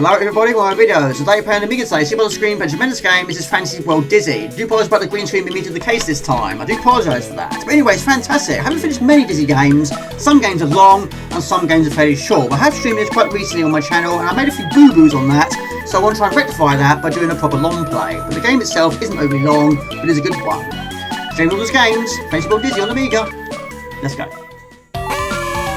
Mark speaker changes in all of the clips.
Speaker 1: Hello everybody, welcome to my video. Today playing Amiga today. See on the screen, but a tremendous game is this Fantasy World Dizzy. I do apologise about the green screen being to the case this time. I do apologise for that. But anyway, it's fantastic. I haven't finished many Dizzy games. Some games are long and some games are fairly short. But I have streamed this quite recently on my channel and I made a few boo-boos on that. So I want to try and rectify that by doing a proper long play. But the game itself isn't overly long, but it is a good one. Streaming all those games, Fantasy World Dizzy on Amiga. Let's go.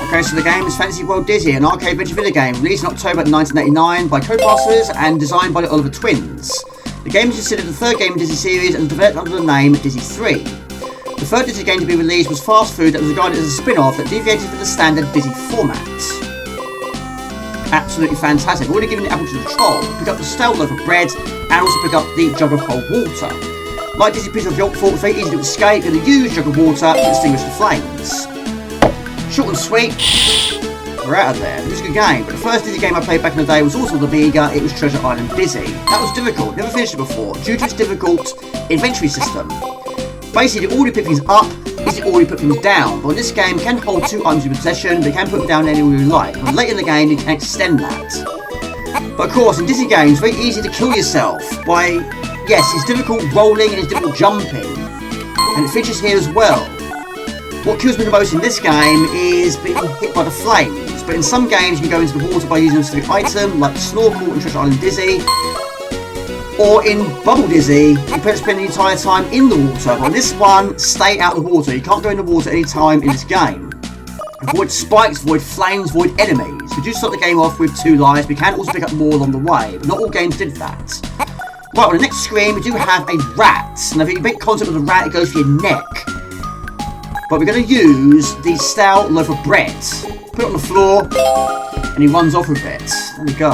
Speaker 1: Okay, so the game is Fantasy World Dizzy, an arcade adventure video game released in October 1989 by Codemasters and designed by the Oliver twins. The game is considered the third game in the Dizzy series and developed under the name Dizzy 3. The third Dizzy game to be released was Fast Food that was regarded as a spin-off that deviated from the standard Dizzy format. Absolutely fantastic. I've already given the apple to the troll, pick up the stale loaf of bread, and also pick up the jug of cold water. Like Dizzy Piece of Yorkfort, it's very easy to escape and use jug of water to extinguish the flames. Short and sweet, we're out of there. It was a good game, but the first Dizzy game I played back in the day was also on the Amiga. It was Treasure Island Dizzy. That was difficult, never finished it before, due to its difficult inventory system. Basically, the order you put things up is the order you put things down, but in this game you can hold two items in possession, but you can put them down anywhere you like. But later in the game you can extend that. But of course, in Dizzy games, it's very easy to kill yourself by, yes, it's difficult rolling and it's difficult jumping, and it features here as well. What kills me the most in this game is being hit by the flames, but in some games you can go into the water by using a specific item, like Snorkel and Treasure Island Dizzy, or in Bubble Dizzy, you pretty much spend the entire time in the water, but in this one, stay out of the water. You can't go in the water any time in this game. Avoid spikes, avoid flames, avoid enemies. We do start the game off with 2 lives, we can also pick up more along the way, but not all games did that. Right, on the next screen we do have a rat, and if you make contact with the rat, it goes for your neck. But we're going to use the stale loaf of bread. Put it on the floor, and he runs off with it. There we go.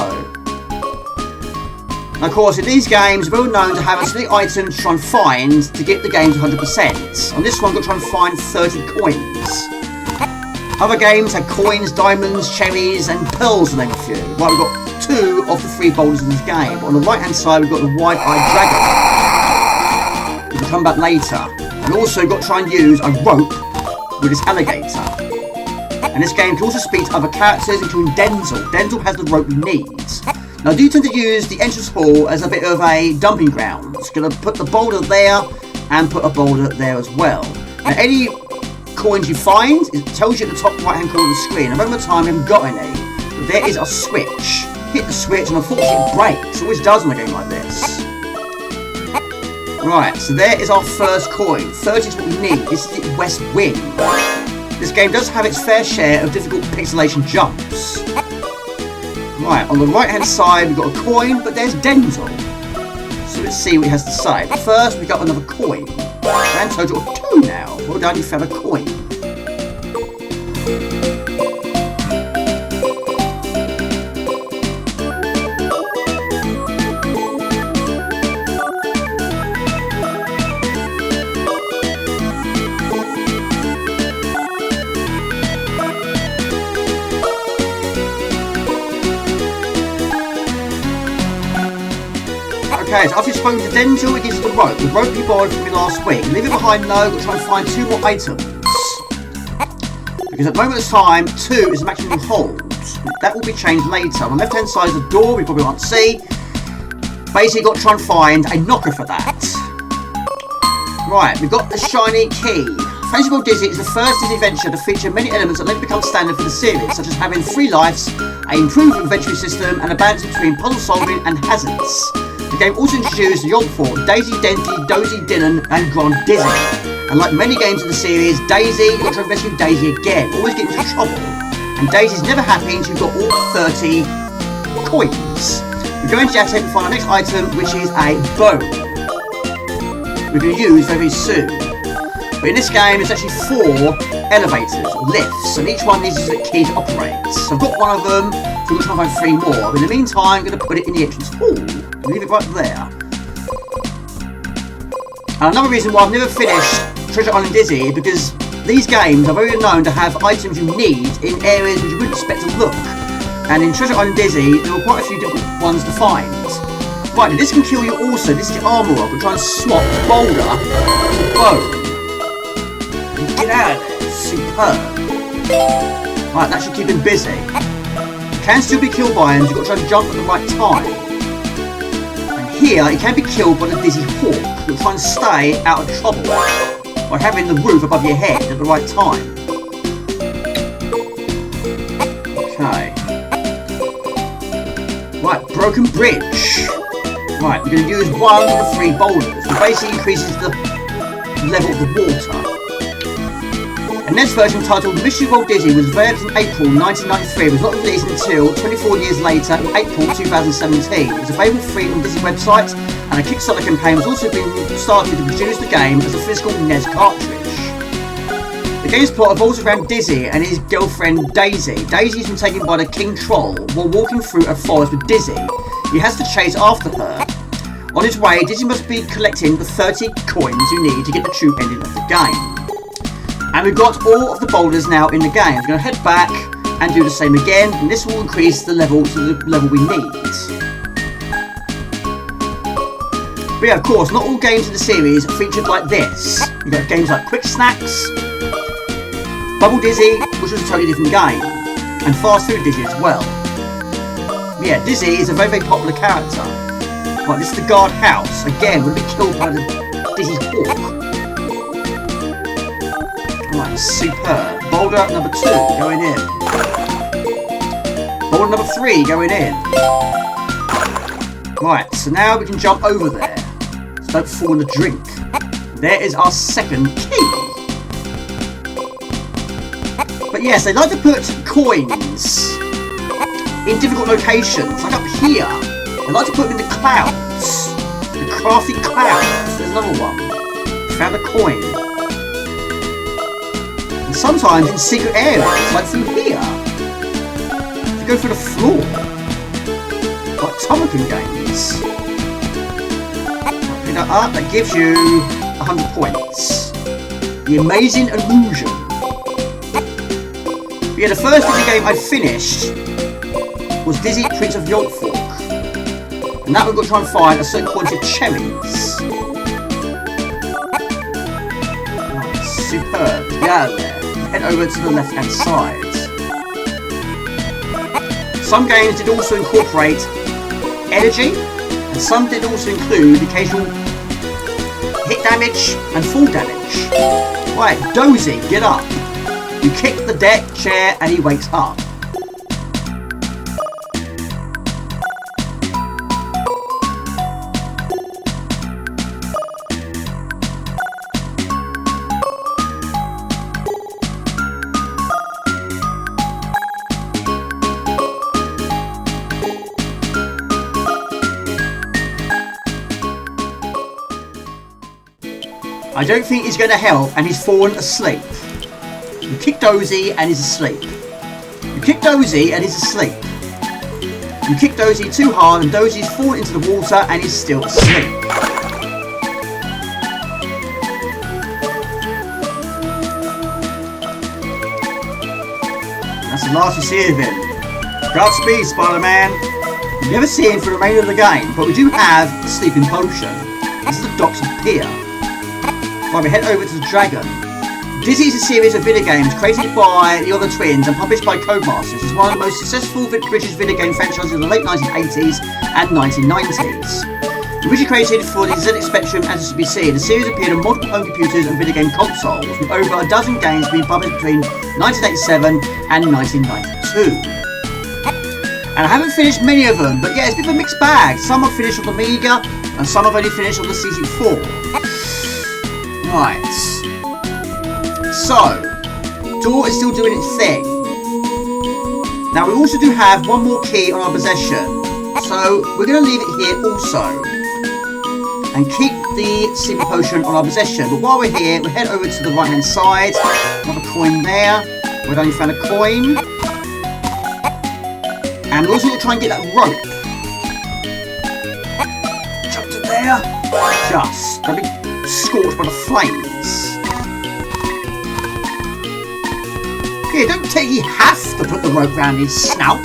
Speaker 1: And of course, in these games, we're all known to have a specific item to try and find to get the game to 100%. On this one, we've got to try and find 30 coins. Other games had coins, diamonds, cherries, and pearls to name a few. Right, we've got 2 of the 3 boulders in this game. But on the right-hand side, we've got the white-eyed dragon. We'll come back later. And also, you've got to try and use a rope with this alligator. And this game can also speak to other characters, including Denzil. Denzil has the rope we need. Now, I do tend to use the entrance hall as a bit of a dumping ground. It's going to put the boulder there and put a boulder there as well. Now, any coins you find, it tells you at the top right-hand corner of the screen. At the time, I haven't got any. But there is a switch. Hit the switch, and unfortunately, it breaks. It always does in a game like this. Right, so there is our first coin. 30 is what we need. This is the West Wing. This game does have its fair share of difficult pixelation jumps. Right, on the right-hand side we've got a coin, but there's Denzil. So let's see what he has to say. But first we got another coin. Grand total of 2 now. Well done, you found a coin. Okay, so after you've spoken to Denzil, it gives you the rope. The rope you borrowed from me last week. Leave it behind though, but try and find 2 more items. Because at the moment of time, 2 is the maximum you hold. That will be changed later. On the left hand side is the door, we probably can't see. Basically, you've got to try and find a knocker for that. Right, we've got the shiny key. Fantasy World Dizzy is the first Dizzy adventure to feature many elements that later become standard for the series, such as having 3 lives, an improved inventory system, and a balance between puzzle solving and hazards. The game also introduced Yorkfort, Daisy, Denzil, Dozy, Dinnan, and Grand Dizzy. And like many games in the series, Daisy, you've got to rescue Daisy again, always get into trouble. And Daisy's never happy until you've got all 30 coins. We go into the attic and find our next item, which is a bow. We're going to use very soon. But in this game, it's actually 4 elevators, or lifts, and each one needs a key to operate. So I've got one of them, so we're trying to find 3 more. But in the meantime, I'm going to put it in the entrance hall. Leave it right there. And another reason why I've never finished Treasure Island Dizzy is because these games are very known to have items you need in areas which you wouldn't expect to look. And in Treasure Island Dizzy, there were quite a few different ones to find. Right, now this can kill you also. This is the armour rock. We're trying to swap the boulder to the bow. Get out of there. Superb. Right, that should keep him busy. You can still be killed by him, you've got to try and jump at the right time. And here, you can be killed by the Dizzy Hawk. You'll try and stay out of trouble by having the roof above your head at the right time. Okay. Right, broken bridge. Right, we're going to use one of the 3 boulders, which basically increases the level of the water. A NES version titled Mystery World Dizzy was developed in April 1993. It was not released until 24 years later in April 2017. It was available free on Dizzy websites, and a Kickstarter campaign was also being started to produce the game as a physical NES cartridge. The game's plot revolves around Dizzy and his girlfriend Daisy. Daisy's been taken by the King Troll while walking through a forest with Dizzy. He has to chase after her. On his way, Dizzy must be collecting the 30 coins you need to get the true ending of the game. And we've got all of the boulders now in the game. We're going to head back and do the same again, and this will increase the level to the level we need. But yeah, of course, not all games in the series are featured like this. You've got games like Quick Snacks, Bubble Dizzy, which was a totally different game, and Fast Food Dizzy as well. But yeah, Dizzy is a very, very popular character. Right, this is the guard house. Again, we'll be killed by the Dizzy Hawk. Right, superb. Boulder number 2 going in. Boulder number 3 going in. Right, so now we can jump over there. So don't fall in the drink. There is our second key. But yes, they like to put coins in difficult locations, like up here. They like to put them in the clouds. The crafty clouds. There's another one. Found a coin. And sometimes in secret areas, like through here. You go through the floor. Like Tomokin games. Pick that up, that gives you 100 points. The Amazing Illusion. But yeah, the first Dizzy game I finished was Dizzy Prince of Yolkfork. And that we've got to try and find a certain quantity of cherries. Right, superb. Get out of there. Head over to the left hand side. Some games did also incorporate energy, and some did also include occasional hit damage and fall damage. Right, Dozy, get up. You kick the deck chair and he wakes up. I don't think he's going to help, and he's fallen asleep. You kick Dozy and he's asleep. You kick Dozy and he's asleep. You kick Dozy too hard and Dozy's fallen into the water and he's still asleep. That's the last we see of him. Godspeed, Spider-Man. You never see him for the remainder of the game, but we do have the sleeping potion. This is the Docks of Pier. Right, we head over to the Dragon. Dizzy is a series of video games created by the other twins and published by Codemasters. It's one of the most successful British video game franchises of the late 1980s and 1990s. Originally created for the ZX Spectrum and CBC, the series appeared on multiple home computers and video game consoles, with over a dozen games being published between 1987 and 1992. And I haven't finished many of them, but yeah, it's a bit of a mixed bag. Some I've finished on the Amiga, and some I've only finished on the CC4. Right, so, door is still doing its thing. Now we also do have one more key on our possession, so we're going to leave it here also, and keep the sleeping potion on our possession. But while we're here, we'll head over to the right hand side, another coin there, we've only found a coin, and we're also going to try and get that rope. Jump to there, just, don't be scorched by the flames. Okay, don't take you have to put the rope around his snout,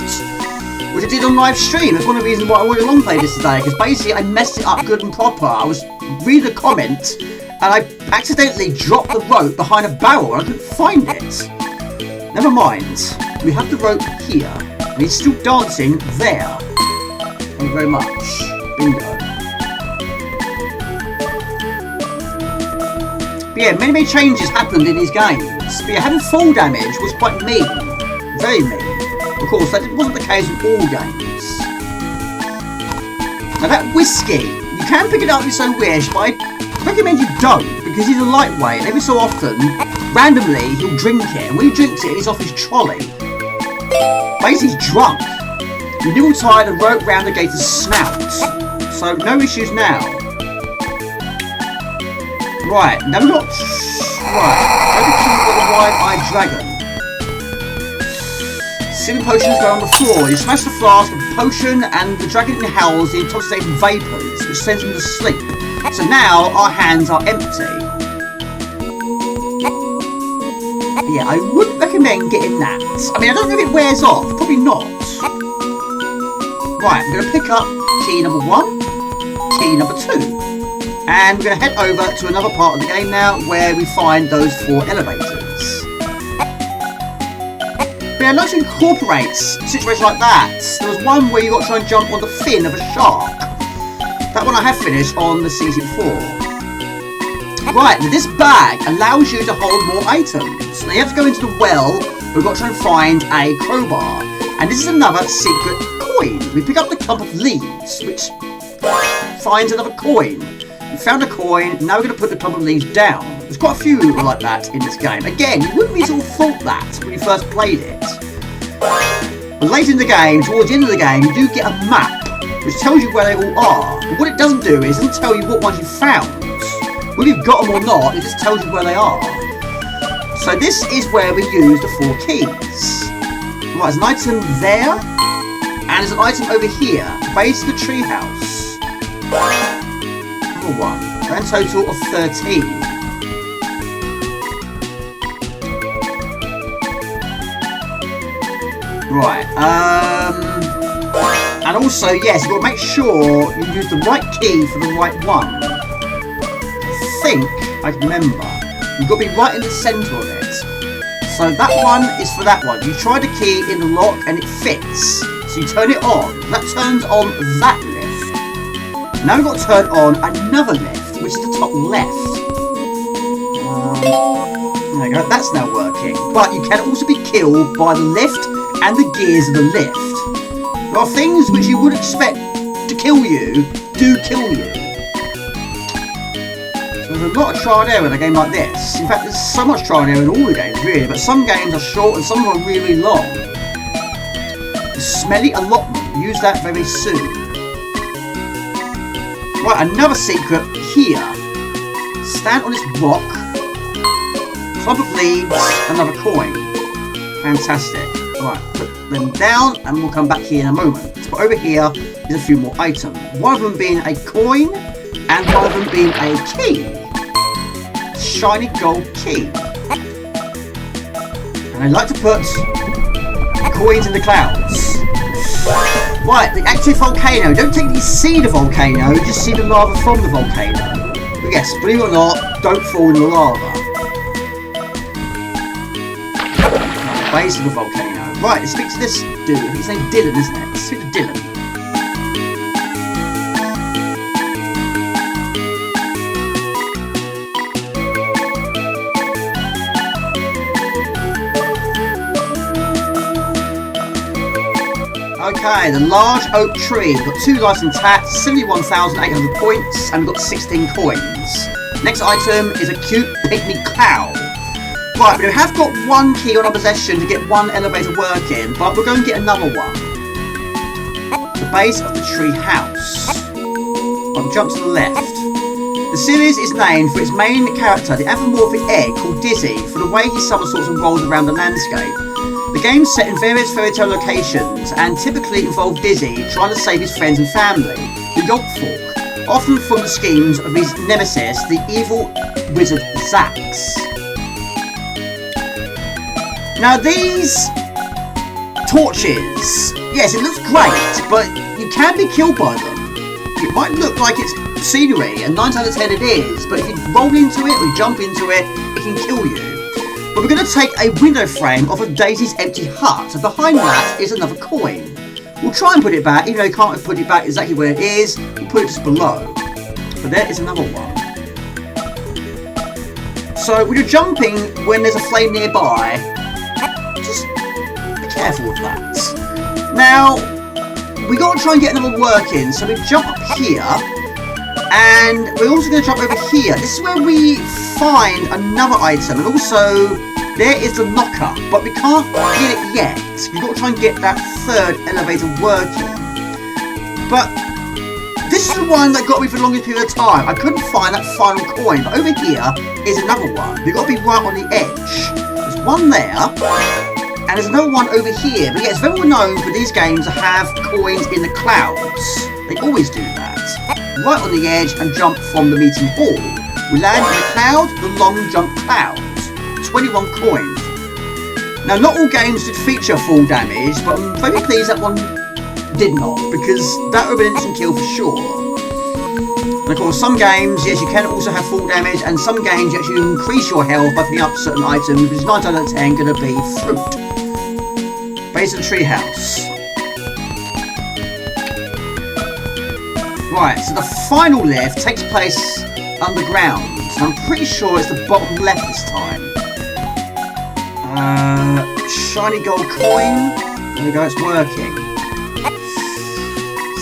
Speaker 1: which I did on live stream. That's one of the reasons why I wanted to long play this today, because basically I messed it up good and proper. I was reading a comment and I accidentally dropped the rope behind a barrel and I couldn't find it. Never mind, we have the rope here. And he's still dancing there. Thank you very much. Bingo. But yeah, many changes happened in these games. But yeah, having fall damage was quite mean. Very mean. Of course, that wasn't the case with all games. Now that whiskey, you can pick it up if you so wish, but I recommend you don't, because he's a lightweight, and every so often, randomly, he'll drink it, and when he drinks it, he's off his trolley. Basically, he's drunk. You nibble tied and rope round the gator's snout. So, no issues now. Right, now we've got... Right, over key for the wide-eyed dragon. Silly potions go on the floor. You smash the flask with the potion, and the dragon inhales the intoxicating vapours, which sends him to sleep. So now, our hands are empty. Yeah, I wouldn't recommend getting that. I mean, I don't know if it wears off. Probably not. Right, I'm going to pick up key number 1, key number 2. And we're going to head over to another part of the game now, where we find those 4 elevators. But yeah, I'd like to incorporate a situation like that. There was one where you got to try and jump on the fin of a shark. That one I have finished on the CC4. Right, this bag allows you to hold more items. Now you have to go into the well, we've got to try and find a crowbar. And this is another secret coin. We pick up the clump of leaves, which finds another coin. We found a coin, now we're going to put the clump of leaves down. There's quite a few like that in this game. Again, you wouldn't really sort of thought that when you first played it. But later in the game, towards the end of the game, you do get a map, which tells you where they all are. But what it doesn't do is it doesn't tell you what ones you found. Whether you've got them or not, it just tells you where they are. So this is where we use the 4 keys. Right, there's an item there, and there's an item over here, the base of the treehouse. Another one. Grand total of 13. Right, and also, yes, you've got to make sure you use the right key for the right one. I think I can remember. You've got to be right in the centre of it. So that one is for that one. You try the key in the lock and it fits. So you turn it on. That turns on that lift. Now we've got to turn on another lift, which is the top left. There you go. That's now working. But you can also be killed by the lift and the gears of the lift. There are things which you would expect to kill you, do kill you. There's a lot of trial and error in a game like this. In fact, there's so much trial and error in all the games, really, but some games are short and some are really long. The smelly allotment, use that very soon. Right, another secret here. Stand on this rock, clump of leaves, another coin. Fantastic. Right, put them down and we'll come back here in a moment. But over here is a few more items. One of them being a coin and one of them being a key. Shiny gold key. And I like to put coins in the clouds. Right, the active volcano. Don't technically see the volcano, you just see the lava from the volcano. But yes, believe it or not, don't fall in the lava. The base of the volcano. Right, let's speak to this dude. His name's Dylan, isn't it? Let's speak to Dylan. Okay, the large oak tree. We've got 2 lives intact, 71,800 points, and we've got 16 coins. Next item is a cute pygmy cow. Right, we have got 1 key on our possession to get 1 elevator working, but we're going to get another one. The base of the tree house. I'll jump to the left. The series is named for its main character, the anthropomorphic egg called Dozy, for the way he somersaults and rolls around the landscape. The game's set in various fairy tale locations and typically involve Dozy trying to save his friends and family, the Yolkfolk, often from the schemes of his nemesis, the evil wizard Zax. Now these torches, yes, it looks great, but you can be killed by them. It might look like it's scenery, and 9 times out of 10 it is, but if you roll into it or jump into it, it can kill you. But we're going to take a window frame off of Daisy's empty hut, and behind that is another coin. We'll try and put it back, even though you can't put it back exactly where it is, we'll put it just below. But there is another one. So when you're jumping when there's a flame nearby, just be careful with that. Now, we got to try and get another work in, so we jump up here, and we're also going to jump over here. This is where we find another item, and also there is the knocker, but we can't get it yet. We've got to try and get that third elevator working. But this is the one that got me for the longest period of time. I couldn't find that final coin, but over here is another one. We've got to be right on the edge. There's one there, and there's another one over here. But yeah, it's very well known for these games to have coins in the clouds. They always do that. Right on the edge and jump from the meeting hall. We land in the cloud, the long jump cloud. 21 coins. Now, not all games did feature full damage, but I'm very pleased that one did not, because that would have been an instant kill for sure. And of course, some games, yes, you can also have full damage, and some games you actually increase your health by picking up certain items, which is 9 out of 10 going to be fruit. Base of the treehouse. Right, so the final lift takes place underground, and I'm pretty sure it's the bottom left this time. Shiny gold coin. There we go, it's working.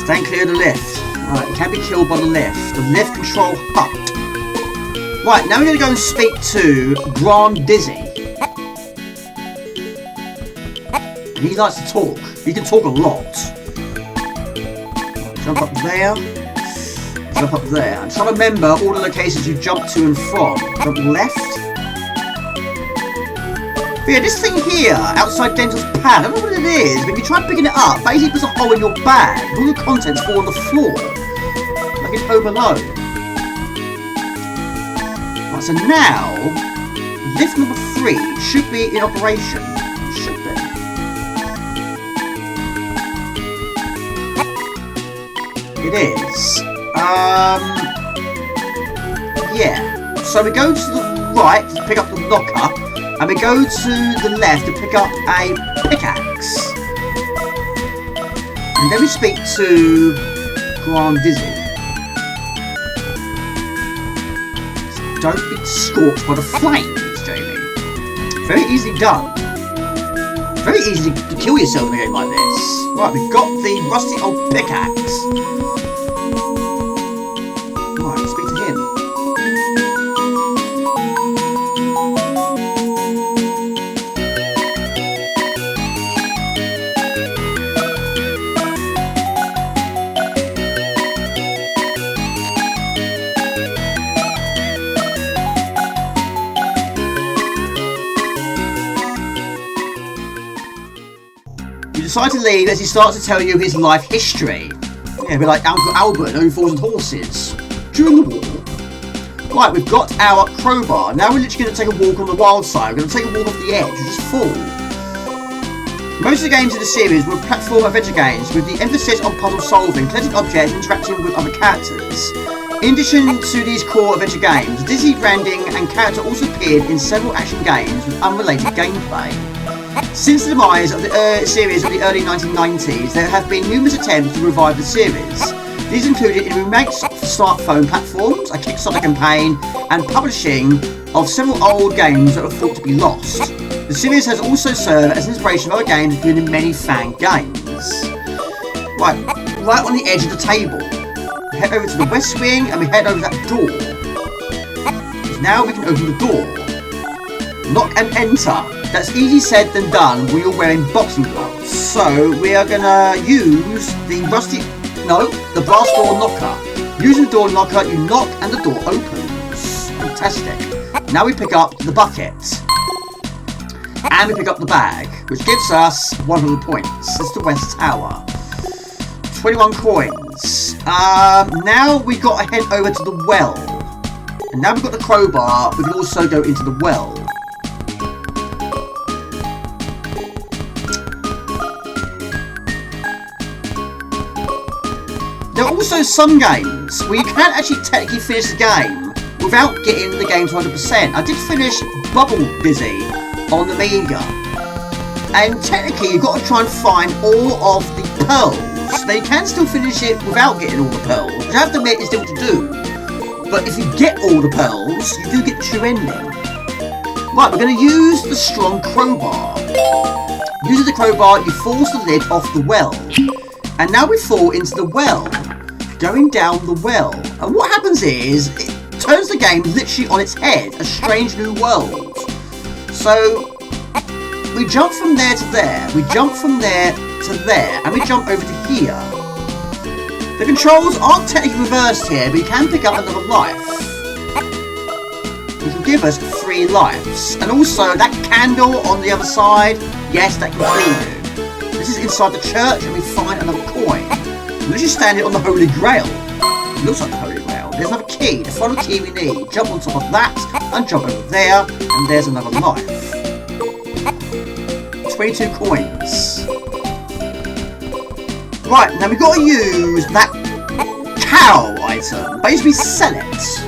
Speaker 1: Stand clear of the lift. Right, it can be killed by the lift. The lift control hut. Right, now we're going to go and speak to Dozy. He likes to talk. He can talk a lot. Jump up there. Jump up there. I'm trying to remember all the locations you jump to and from. Jump left. But yeah, this thing here, outside Denzil's pad, I don't know what it is, but if you try picking it up, basically puts a hole in your bag, and all the contents fall on the floor, like in Home Alone. Right, so now, lift number 3 should be in operation. It should be. It is. Yeah. So we go to the right to pick up the knocker, and we go to the left to pick up a pickaxe. And then we speak to Dozy. Don't be scorched by the flames, Jamie. Very easily done. Very easy to kill yourself in a game like this. Right, we've got the rusty old pickaxe. Right, let's speak to him. You decide to leave as he starts to tell you his life history. Yeah, we're like Uncle Albert, who falls on horses during the war. Right, we've got our crowbar. Now we're literally going to take a walk on the wild side. We're going to take a walk off the edge and just fall. Most of the games in the series were platform adventure games with the emphasis on puzzle solving, collecting objects, and interacting with other characters. In addition to these core adventure games, Dizzy, branding, and character also appeared in several action games with unrelated gameplay. Since the demise of the series of the early 1990s, there have been numerous attempts to revive the series. These included in remakes for smartphone platforms, a Kickstarter campaign, and publishing of several old games that were thought to be lost. The series has also served as an inspiration for other games, including many fan games. Right on the edge of the table. We head over to the west wing and we head over that door. Now we can open the door. Knock and enter. That's easier said than done when you're wearing boxing gloves. So we are gonna use the the brass door knocker. Using the door knocker, you knock and the door opens. Fantastic. Now we pick up the bucket. And we pick up the bag, which gives us 100 points. That's the West Tower. 21 coins. Now we've got to head over to the well. And now we've got the crowbar, we can also go into the well. There are also some games where you can actually technically finish the game without getting the game to 100%. I did finish Bubble Dizzy on the Amiga. And technically you've got to try and find all of the pearls. Now you can still finish it without getting all the pearls, which I have to admit is difficult to do. But if you get all the pearls, you do get the true ending. Right, we're going to use the strong crowbar. Using the crowbar, you force the lid off the well. And now we fall into the well. Going down the well. And what happens is, it turns the game literally on its head. A strange new world. So, we jump from there to there. We jump from there to there. And we jump over to here. The controls aren't technically reversed here, but you can pick up another life. Which will give us 3 lives. And also, that candle on the other side, yes, that can kill you. This is inside the church, and we find another coin. We're literally standing on the Holy Grail. It looks like the Holy Grail. There's another key, the final key we need. Jump on top of that, and jump over there, and there's another life. 22 coins. Right, now we've got to use that cow item. Basically sell it.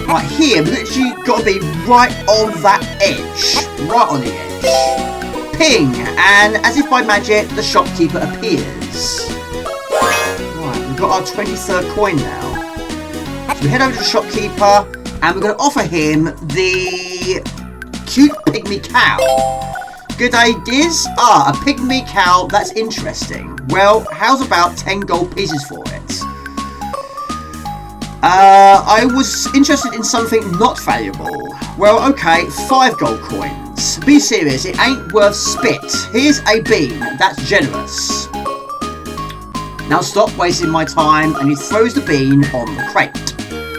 Speaker 1: Right here, we've literally got to be right on that edge. Right on the edge. Ping! And as if by magic, the shopkeeper appears. Right, we've got our 23rd coin now. So we head over to the shopkeeper, and we're going to offer him the cute pygmy cow. Good ideas? Ah, a pygmy cow, that's interesting. Well, how's about 10 gold pieces for it? I was interested in something not valuable. Well, okay, 5 gold coins. Be serious, it ain't worth spit. Here's a bean, that's generous. Now stop wasting my time, and he throws the bean on the crate.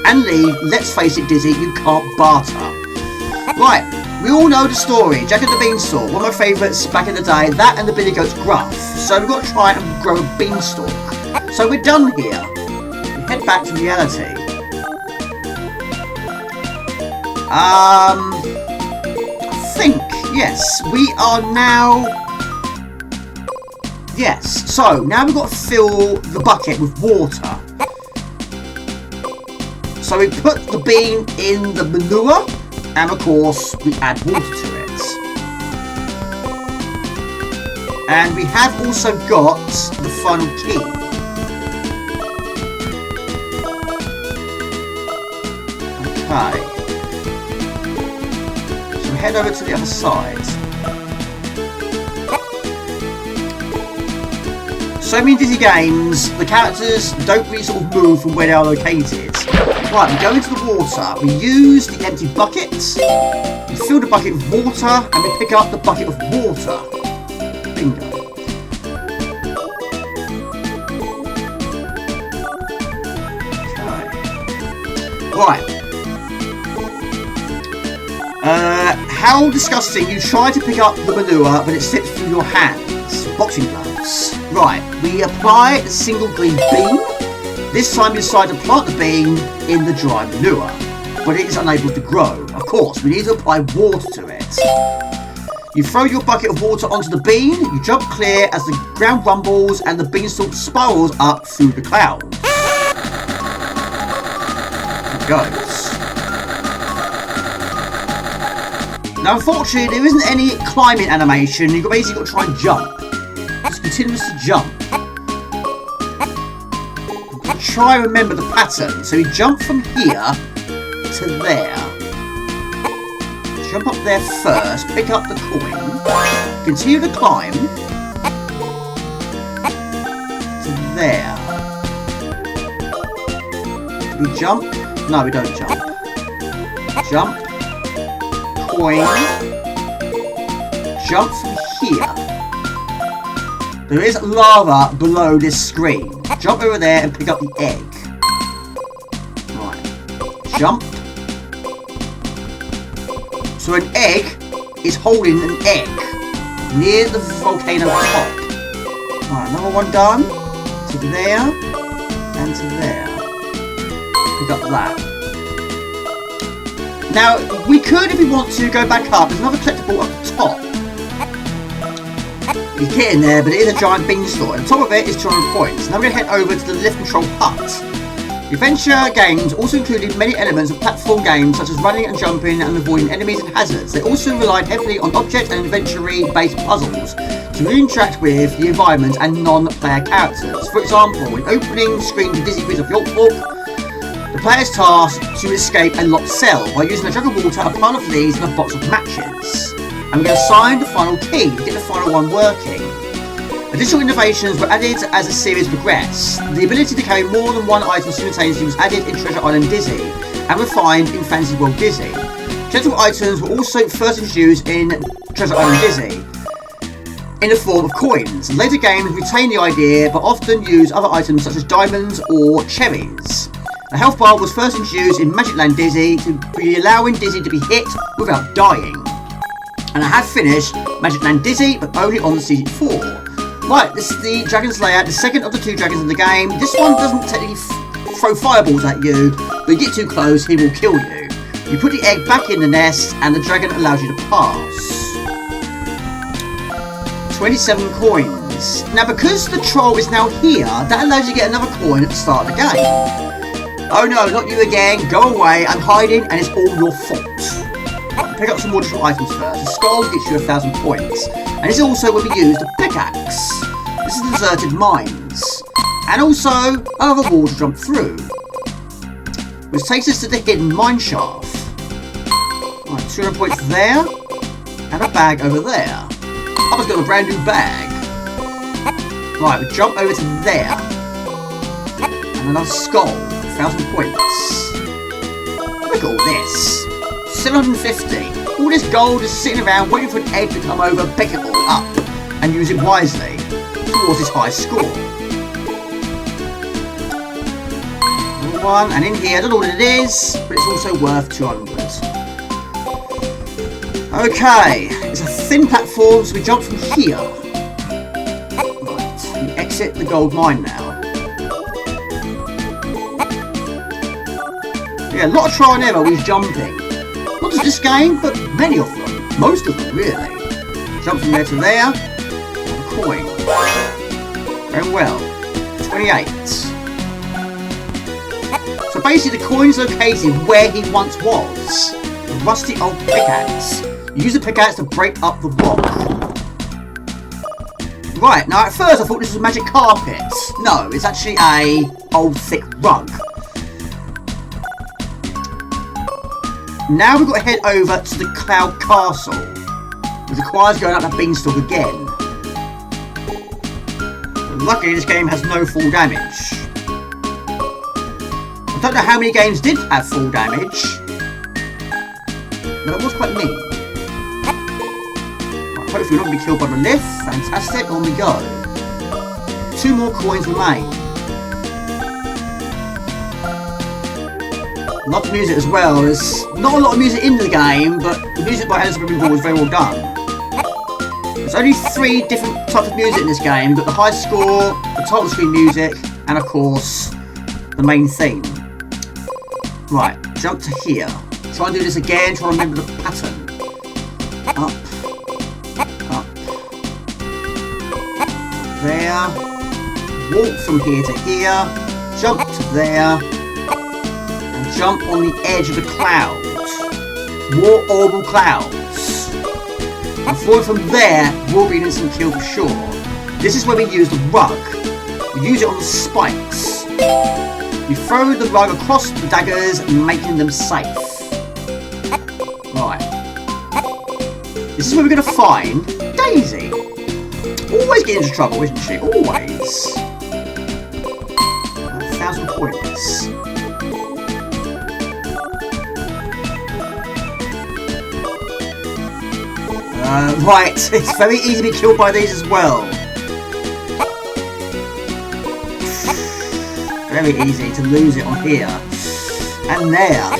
Speaker 1: And Lee, let's face it, Dizzy, you can't barter. Right. We all know the story, Jack and the Beanstalk, one of my favourites back in the day, that and the Billy Goat's Gruff. So we've got to try and grow a beanstalk. So we're done here. We head back to reality. I think, yes, we are now... Yes, so now we've got to fill the bucket with water. So we put the bean in the manure. And of course, we add water to it. And we have also got the final key. Okay. So we head over to the other side. So many Dizzy games, the characters don't really sort of move from where they are located. Right, we go into the water, we use the empty bucket, we fill the bucket with water, and we pick up the bucket of water. Bingo. Okay. Right. How disgusting, you try to pick up the manure, but it slips through your hands. Boxing gloves. Right, we apply a single green bean. This time we decide to plant the bean in the dry manure, but it is unable to grow. Of course, we need to apply water to it. You throw your bucket of water onto the bean, you jump clear as the ground rumbles and the beanstalk spirals up through the cloud. It goes. Now unfortunately there isn't any climbing animation, you've basically got to try and jump. Just continuously jump. Try and remember the pattern. So you jump from here to there. Jump up there first, pick up the coin, continue to climb to there. We jump? No, we don't jump. Jump, coin, jump from here. There is lava below this screen. Jump over there and pick up the egg. Right. Jump. So an egg is holding an egg near the volcano top. Right, another one done. To there. And to there. Pick up that. Now, we could, if we want to, go back up. There's another collectible at the top. He's getting there, but it is a giant beanstalk. And on top of it is 200 points. Now we're going to head over to the lift control hut. Adventure games also included many elements of platform games such as running and jumping and avoiding enemies and hazards. They also relied heavily on object and inventory-based puzzles to interact with the environment and non-player characters. For example, in opening screen to Dizzy Prince of Yorkfork, the player is tasked to escape a locked cell by using a jug of water, a pile of leaves, and a box of matches. And we're assigned the final key to get the final one working. Additional innovations were added as the series progressed. The ability to carry more than one item simultaneously was added in Treasure Island Dizzy and refined in Fantasy World Dizzy. Collectible items were also first introduced in Treasure Island Dizzy in the form of coins. Later games retain the idea but often use other items such as diamonds or cherries. The health bar was first introduced in Magic Land Dizzy to be allowing Dizzy to be hit without dying. And I have finished Magic Land Dizzy, but only on the Season 4. Right, this is the Dragon's Lair, the second of the 2 dragons in the game. This one doesn't technically throw fireballs at you, but you get too close, he will kill you. You put the egg back in the nest, and the dragon allows you to pass. 27 coins. Now, because the troll is now here, that allows you to get another coin at the start of the game. Oh no, not you again. Go away, I'm hiding, and it's all your fault. Pick up some more additional items first. The skull gets you 1,000 points. And this is also where we use the pickaxe. This is the deserted mines. And also another wall to jump through, which takes us to the hidden mine shaft. Right, 200 points there. And a bag over there. I've got a brand new bag. Right, we jump over to there. And another skull. 1,000 points. Look at all this. 750. All this gold is sitting around waiting for an egg to come over, pick it all up, and use it wisely towards his high score. Another one, and in here, I don't know what it is, but it's also worth 200. Okay, it's a thin platform, so we jump from here. Right, we exit the gold mine now. Yeah, a lot of trial and error with jumping. Not just this game, but many of them. Most of them, really. Jump from there to there. A coin. Very well. 28. So basically the coin's located where he once was. The rusty old pickaxe. You use the pickaxe to break up the rock. Right, now at first I thought this was a magic carpet. No, it's actually a old thick rug. Now we've got to head over to the Cloud Castle, which requires going up that Beanstalk again. But luckily this game has no full damage. I don't know how many games did have full damage, but it was quite neat. Right, hopefully we're not going to be killed by the lift. Fantastic, on we go. 2 more coins remain. Love the music as well. There's not a lot of music in the game, but the music by Elizabeth Hall was very well done. There's only 3 different types of music in this game. You've got the high score, the title screen music, and of course, the main theme. Right, jump to here. Try and do this again, try and remember the pattern. Up. Up. There. Walk from here to here. Jump to there. Jump on the edge of the clouds. More orbital clouds. And falling from there will be an instant kill for sure. This is where we use the rug. We use it on the spikes. You throw the rug across the daggers, making them safe. Right. This is where we're going to find Daisy. Always getting into trouble, isn't she? Always. 1,000 points. Right, it's very easy to be killed by these as well. Very easy to lose it on here. And there.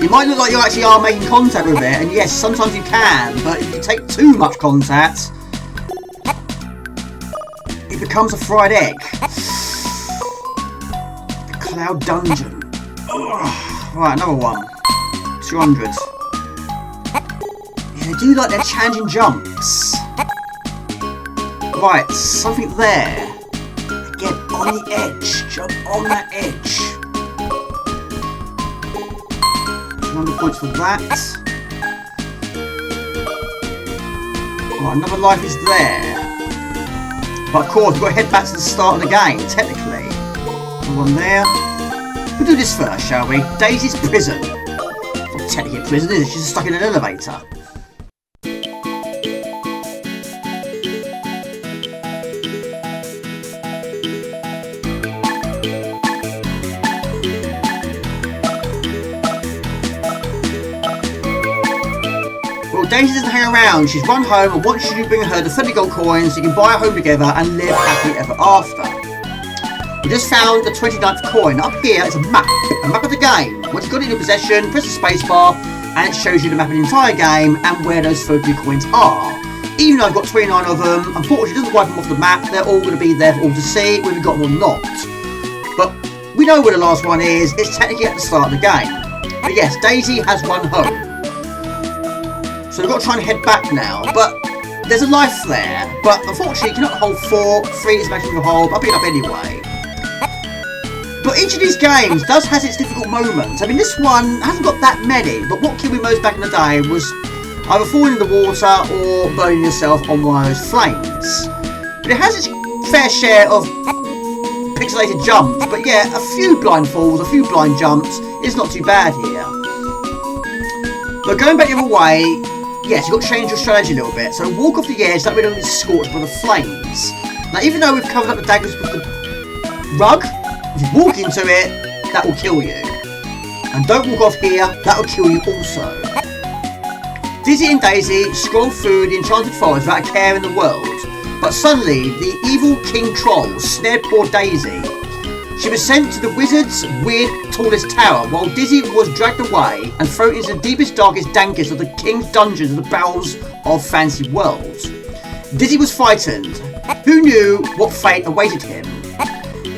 Speaker 1: You might look like you actually are making contact with it, and yes, sometimes you can, but if you take too much contact, it becomes a fried egg. The Cloud Dungeon. Ugh. Right, another one. 200. I do like their challenging jumps. Right, something there. Again, on the edge. Jump on that edge. 200 points for that. Right, another life is there. But of course, we've got to head back to the start of the game, technically. One there. We'll do this first, shall we? Daisy's prison. Not technically a prison, is it? She's stuck in an elevator. Daisy doesn't hang around, she's run home and wants you to bring her the 30 gold coins so you can buy a home together and live happily ever after. We just found the 29th coin. Up here is a map of the game. Once you've got it in your possession, press the spacebar and it shows you the map of the entire game and where those 30 coins are. Even though I've got 29 of them, unfortunately it doesn't wipe them off the map, they're all going to be there for all to see whether we've got them or not. But we know where the last one is, it's technically at the start of the game. But yes, Daisy has one home. So we've got to try and head back now, but there's a life there, but unfortunately you cannot hold 4, 3 is the maximum you hold, I'll pick it up anyway. But each of these games does has its difficult moments. I mean, this one hasn't got that many, but what killed me most back in the day was either falling in the water or burning yourself on one of those flames. But it has its fair share of pixelated jumps, but yeah, a few blind falls, a few blind jumps is not too bad here. But going back the other way, yes, you've got to change your strategy a little bit. So walk off the edge, that way you don't get scorched by the flames. Now, even though we've covered up the daggers with the rug, if you walk into it, that will kill you. And don't walk off here, that will kill you also. Dizzy and Daisy scroll through the enchanted forest without a care in the world. But suddenly, the evil King Troll snared poor Daisy. She was sent to the wizard's weird tallest tower, while Dizzy was dragged away and thrown into the deepest, darkest, dankest of the king's dungeons of the bowels of Fantasy World. Dizzy was frightened. Who knew what fate awaited him?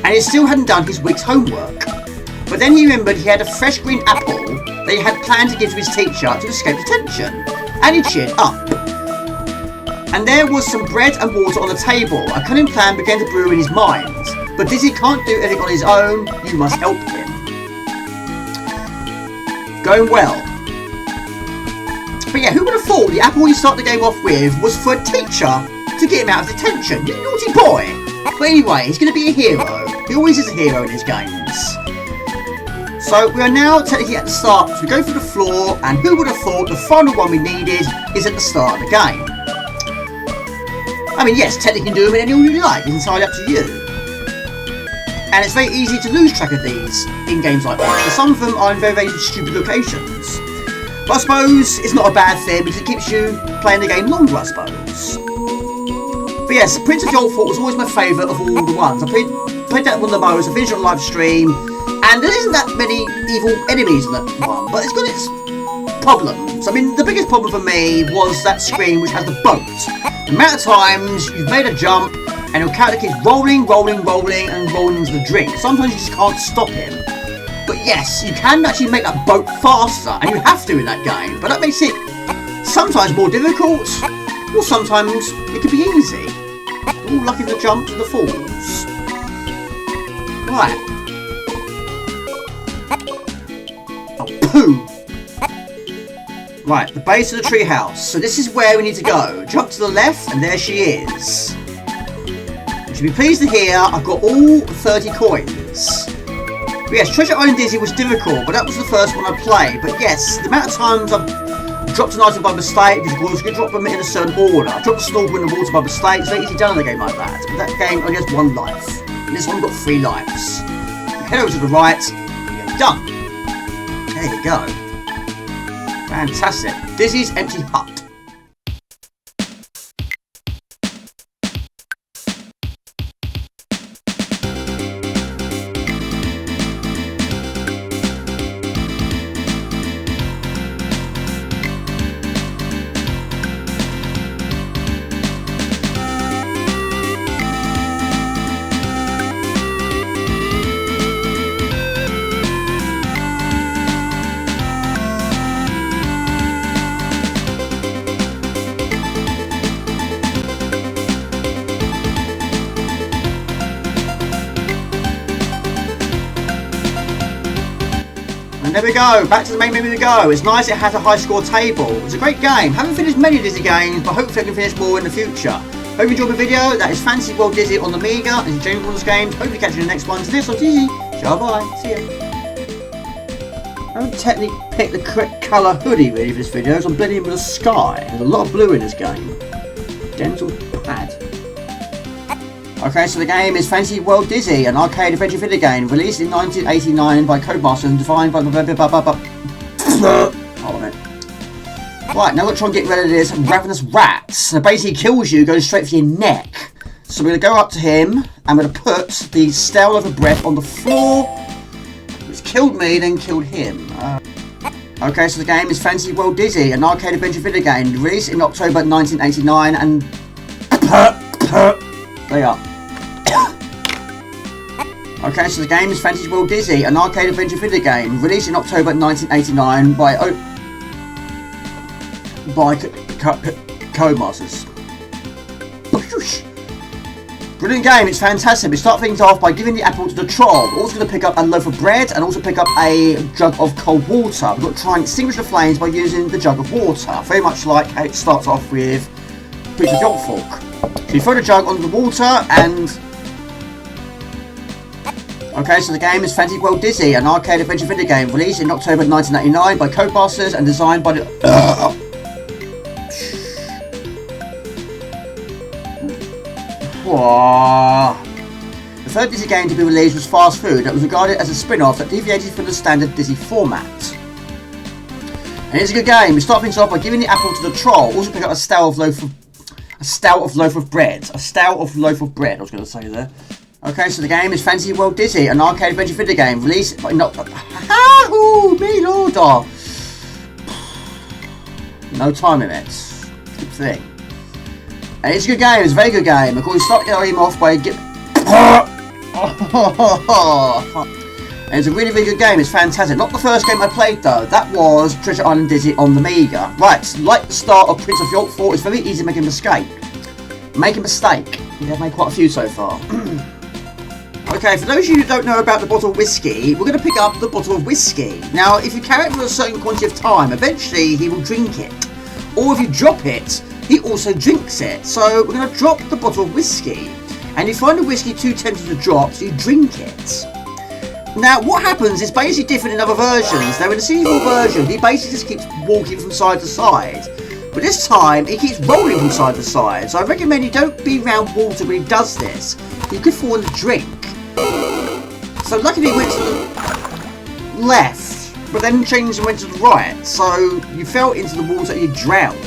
Speaker 1: And he still hadn't done his week's homework. But then he remembered he had a fresh green apple that he had planned to give to his teacher to escape detention. And he cheered up. And there was some bread and water on the table. A cunning plan began to brew in his mind. But Dizzy can't do anything on his own, you must help him. Going well. But yeah, who would have thought the apple you start the game off with was for a teacher to get him out of detention? You naughty boy! But anyway, he's going to be a hero. He always is a hero in his games. So we are now technically at the start. So we go through the floor, and who would have thought the final one we needed is at the start of the game. I mean, yes, technically you can do them in any order you like. It's entirely up to you. And it's very easy to lose track of these in games like this, because some of them are in very, very stupid locations. But I suppose it's not a bad thing, because it keeps you playing the game longer, I suppose. But yes, Prince of the Old Fort was always my favourite of all the ones. I played that one the most, I finished it on live stream, and there isn't that many evil enemies in that one, but it's got its problems. I mean, the biggest problem for me was that screen which has the boat. The amount of times you've made a jump, and your character keeps rolling, rolling, rolling, and rolling into the drink. Sometimes you just can't stop him. But yes, you can actually make that boat faster, and you have to in that game. But that makes it sometimes more difficult, or sometimes it can be easy. All luck in the jumps and the falls. Right. Oh, poo! Right, the base of the treehouse. So this is where we need to go. Jump to the left, and there she is. You'll be pleased to hear I've got all 30 coins. But yes, Treasure Island Dizzy was difficult, but that was the first one I played. But yes, the amount of times I've dropped an item by mistake, because of course you can drop them in a certain order. I dropped a snorkel in the water by mistake, it's very easy done in a game like that. But that game only has one life. And this one got 3 lives. You head over to the right, and you're done. There you go. Fantastic. Dizzy's Empty Hut. And there we go, back to the main menu we go. It's nice it has a high score table. It's a great game. Haven't finished many Dizzy games, but hopefully I can finish more in the future. Hope you enjoyed the video. That is Fantasy World Dizzy on the Amiga. This is James Wonders Games. Hopefully catch you in the next one. So this on Dizzy. Ciao, bye. See ya. I haven't technically picked the correct colour hoodie really for this video, so I'm blending with the sky. There's a lot of blue in this game. Denzil pad. Okay, so the game is Fantasy World Dizzy, an arcade adventure video game released in 1989 by codemasters and defined by... Hold on a minute. Right, now we're going to try and get rid of this ravenous rat. So basically he kills you, goes straight for your neck. So we're going to go up to him, and we're going to put the stale loaf of bread on the floor, which killed me, then killed him. Okay, so the game is Fantasy World Dizzy, an arcade adventure video game released in October 1989, and... there you are. Okay, so the game is Fantasy World Dizzy, an arcade adventure video game released in October 1989 by codemasters. Brilliant game, it's fantastic. We start things off by giving the apple to the troll. We're also going to pick up a loaf of bread and also pick up a jug of cold water. We've got to try and extinguish the flames by using the jug of water. Very much like how it starts off with Prince of York Fork. So you throw the jug onto the water and... Okay, so the game is Fantasy World Dizzy, an arcade adventure video game released in October 1989 by codemasters and designed by the... The third Dizzy game to be released was Fast Food, that was regarded as a spin-off that deviated from the standard Dizzy format. And it's a good game. We start things off by giving the apple to the troll. Also pick up a stout of loaf of bread. A stout of loaf of bread, I was going to say there. Okay, so the game is Fantasy World Dizzy, an arcade adventure video game released by not... me order. No time limit. Good thing. And it's a good game, it's a very good game. Of course, you start the game off by... And it's a really, really good game, it's fantastic. Not the first game I played though, that was Treasure Island Dizzy on the Amiga. Right, like the start of Prince of York Fork, it's very easy to make a mistake. Make a mistake. I've made quite a few so far. Okay, for those of you who don't know about the bottle of whiskey, we're going to pick up the bottle of whiskey. Now, if you carry it for a certain quantity of time, eventually he will drink it. Or if you drop it, he also drinks it. So we're going to drop the bottle of whiskey. And you find the whiskey too tempting to drop, so you drink it. Now, what happens is basically different in other versions. Now, in the sequel version, he basically just keeps walking from side to side. But this time, he keeps rolling from side to side. So I recommend you don't be around water when he does this. You could fall in the drink. So luckily he went to the left, but then changed and went to the right. So you fell into the water and you drowned.